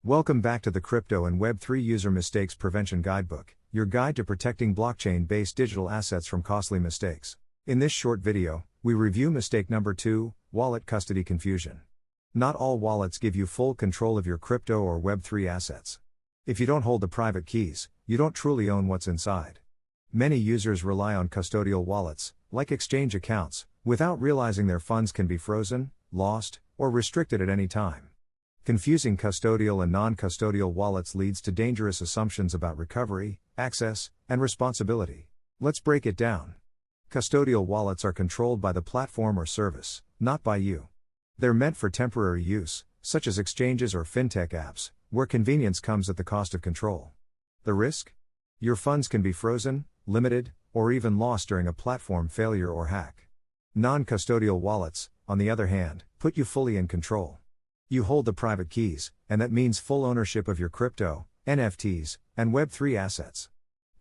Welcome back to the Crypto and Web3 User Mistakes Prevention Guidebook, your guide to protecting blockchain-based digital assets from costly mistakes. In this short video, we review mistake number 2, wallet custody confusion. Not all wallets give you full control of your crypto or Web3 assets. If you don't hold the private keys, you don't truly own what's inside. Many users rely on custodial wallets, like exchange accounts, without realizing their funds can be frozen, lost, or restricted at any time. Confusing custodial and non-custodial wallets leads to dangerous assumptions about recovery, access, and responsibility. Let's break it down. Custodial wallets are controlled by the platform or service, not by you. They're meant for temporary use, such as exchanges or fintech apps, where convenience comes at the cost of control. The risk? Your funds can be frozen, limited, or even lost during a platform failure or hack. Non-custodial wallets, on the other hand, put you fully in control. You hold the private keys, and that means full ownership of your crypto, NFTs, and Web3 assets.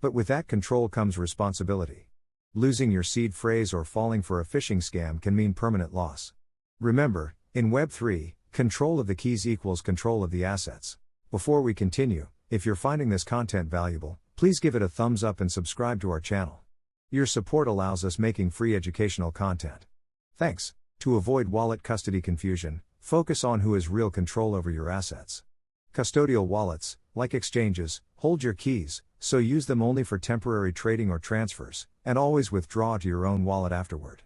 But with that control comes responsibility. Losing your seed phrase or falling for a phishing scam can mean permanent loss. Remember, in Web3, control of the keys equals control of the assets. Before we continue, if you're finding this content valuable, please give it a thumbs up and subscribe to our channel. Your support allows us making free educational content. Thanks. To avoid wallet custody confusion, focus on who has real control over your assets. Custodial wallets, like exchanges, hold your keys, so use them only for temporary trading or transfers, and always withdraw to your own wallet afterward.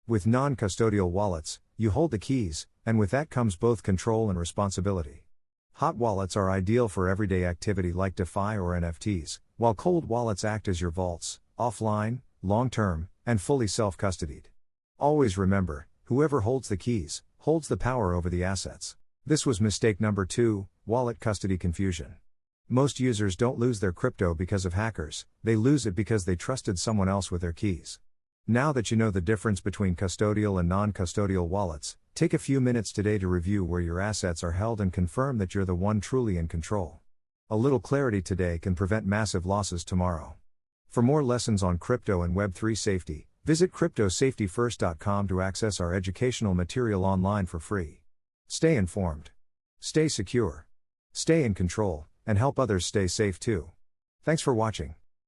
With non-custodial wallets, you hold the keys, and with that comes both control and responsibility. Hot wallets are ideal for everyday activity like DeFi or NFTs, while cold wallets act as your vaults, offline, long-term, and fully self-custodied. Always remember, whoever holds the keys, holds the power over the assets. This was mistake number 2, wallet custody confusion. Most users don't lose their crypto because of hackers, they lose it because they trusted someone else with their keys. Now that you know the difference between custodial and non-custodial wallets, take a few minutes today to review where your assets are held and confirm that you're the one truly in control. A little clarity today can prevent massive losses tomorrow. For more lessons on crypto and Web3 safety, visit cryptosafetyfirst.com to access our educational material online for free. Stay informed. Stay secure. Stay in control, and help others stay safe too. Thanks for watching.